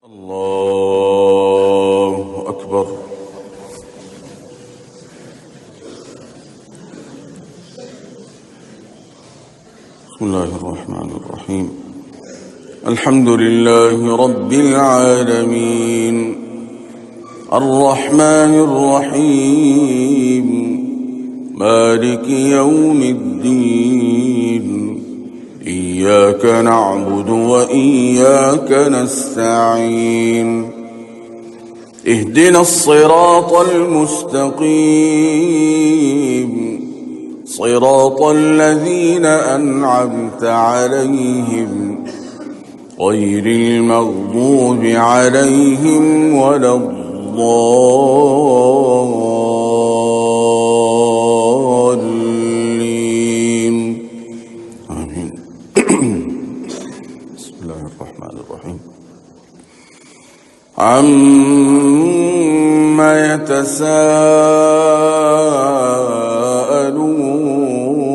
الله أكبر. بسم الله الرحمن الرحيم. الحمد لله رب العالمين الرحمن الرحيم مالك يوم الدين إياك نعبد وإياك نستعين اهدنا الصراط المستقيم صراط الذين أنعمت عليهم غير المغضوب عليهم ولا الضالين آمين. بسم الله الرحمن الرحيم. عما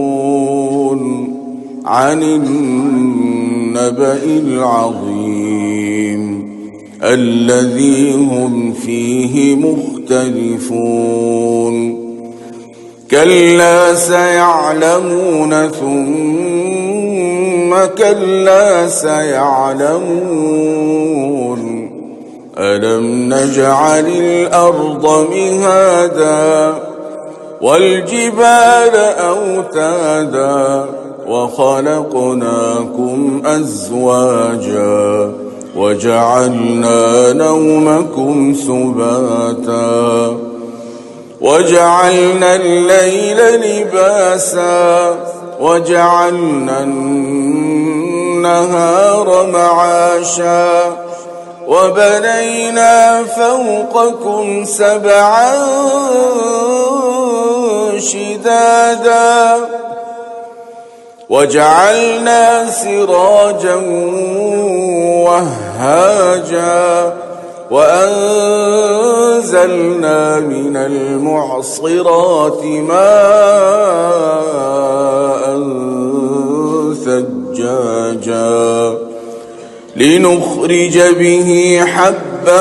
يتساءلون عن النبأ العظيم الذي هم فيه مختلفون كلا سيعلمون ثم كلا سيعلمون ألم نجعل الأرض مهادا والجبال أوتادا وخلقناكم أزواجا وجعلنا نومكم سباتا وجعلنا الليل لباسا وجعلنا النهار معاشا وبنينا فوقكم سبعا شدادا وجعلنا سراجا وهاجا وأنزلنا من المعصرات ماء ثجاجا لنخرج به حبا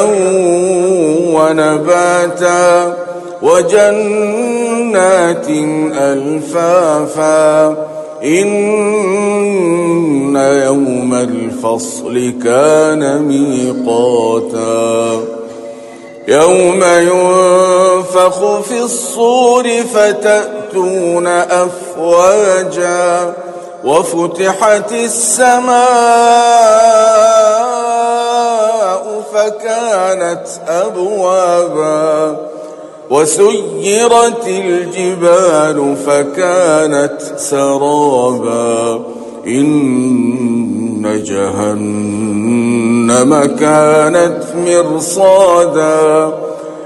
ونباتا وجنات ألفافا إن يوم الفصل كان ميقاتا يوم ينفخ في الصور فتأتون أفواجا وفتحت السماء فكانت أبوابا وسيرت الجبال فكانت سرابا إن جهنم كانت مرصادا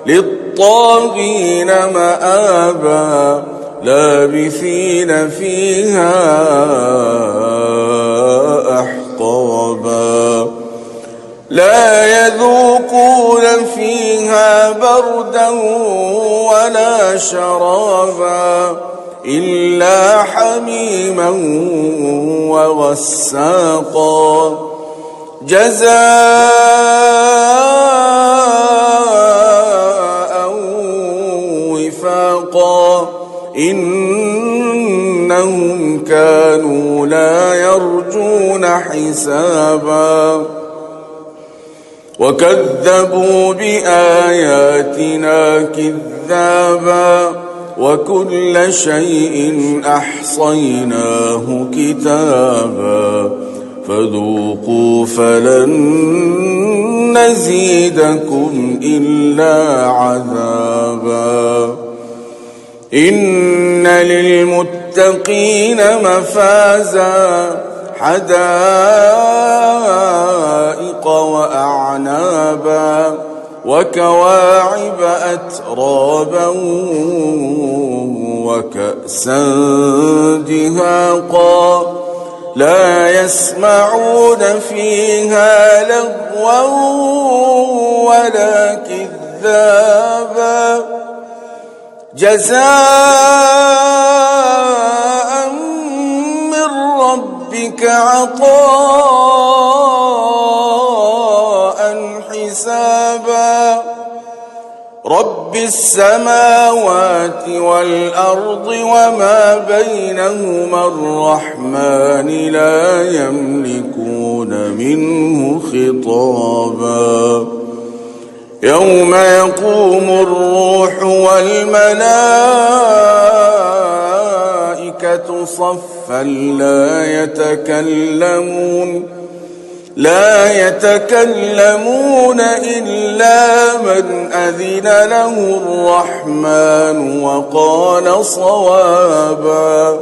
للطاغين مآبا لابثين فيها أحقابا لا يذوقون فيها بردا ولا شرابا إلا حميما وغساقا جزاء وفاقا إنهم كانوا لا يرجون حسابا وكذبوا بآياتنا كذابا وكل شيء أحصيناه كتابا فذوقوا فلن نزيدكم إلا عذابا إن للمتقين مفازا حدائق وأعنابا وكواعب أترابا وكأسا دهاقا لا يسمعون فيها لغوا ولا كذابا جزاء من ربك عطاء حسابا رب السماوات والأرض وما بينهما الرحمن لا يملكون منه خطابا يوم يقوم الروح والملائكة صفا لا يتكلمون إلا من أذن له الرحمن وقال صوابا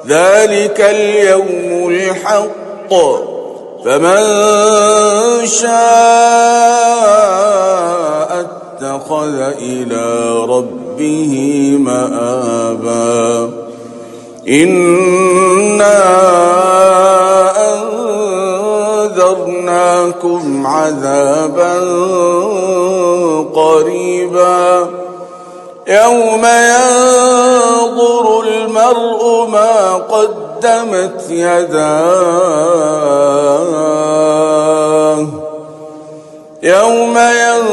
ذلك اليوم الحق فمن شاء اتخذ إلى ربه مآبا إنا أنذرناكم عذابا قريبا يوم ينظر المرء ما قدمت يداه يوم ينظر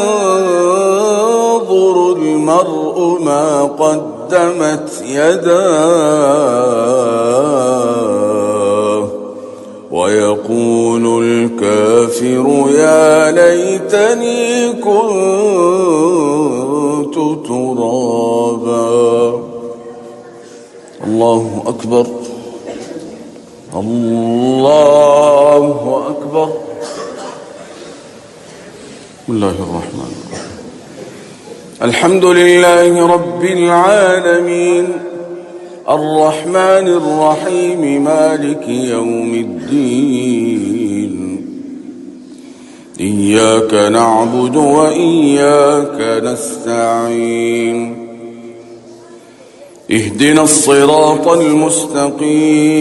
المرء ما قدمت يداه ويقول الكافر يا ليتني كنت ترابا. الله أكبر الله أكبر. بسم الله الرحمن الرحيم الحمد لله رب العالمين الرحمن الرحيم مالك يوم الدين إياك نعبد وإياك نستعين اهدنا الصراط المستقيم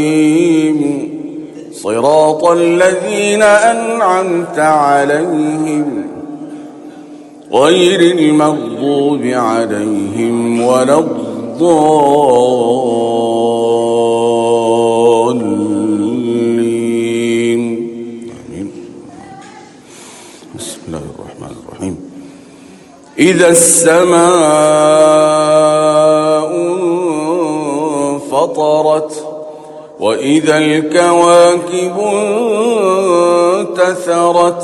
صراط الذين أنعمت عليهم غير المغضوب عليهم ولا الضالين آمين. بسم الله الرحمن الرحيم إذا السماء انفطرت وإذا الكواكب انتثرت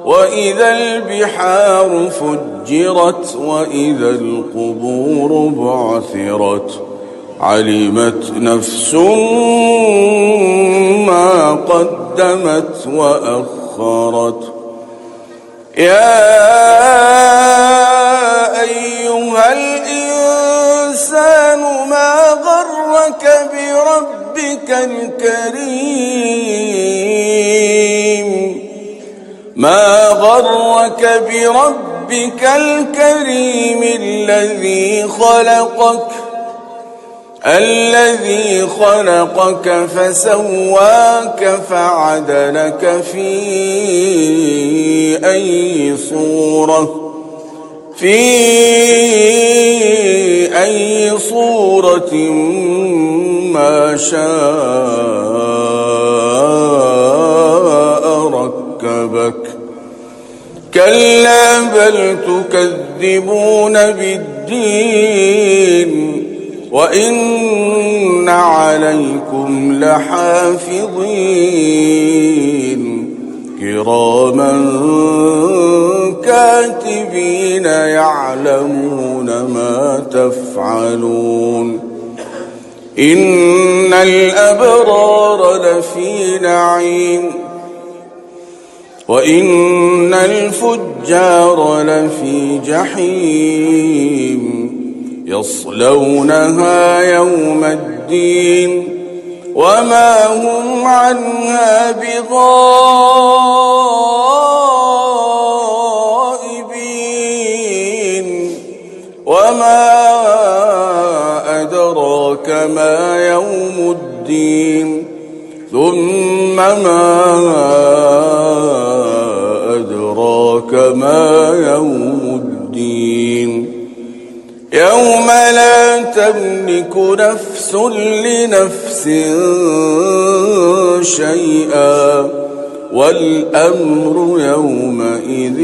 وإذا البحار فجرت وإذا القبور بعثرت علمت نفس ما قدمت وأخرت يا أيها الإنسان ما غرك بربك الكريم ما غرك بربك الكريم الذي خلقك فسواك فعدلك في أي صورة ما شاء ركبك كلا بل تكذبون بالدين وإن عليكم لحافظين كراما كاتبين يعلمون ما تفعلون إن الأبرار لفي نعيم وإن الفجار لفي جحيم يصلونها يوم الدين وما هم عنها بغائبين وما أدراك ما يوم الدين ثم ما أدراك ما يوم الدين يوم لا تملك نفس لنفس شيئا والأمر يومئذ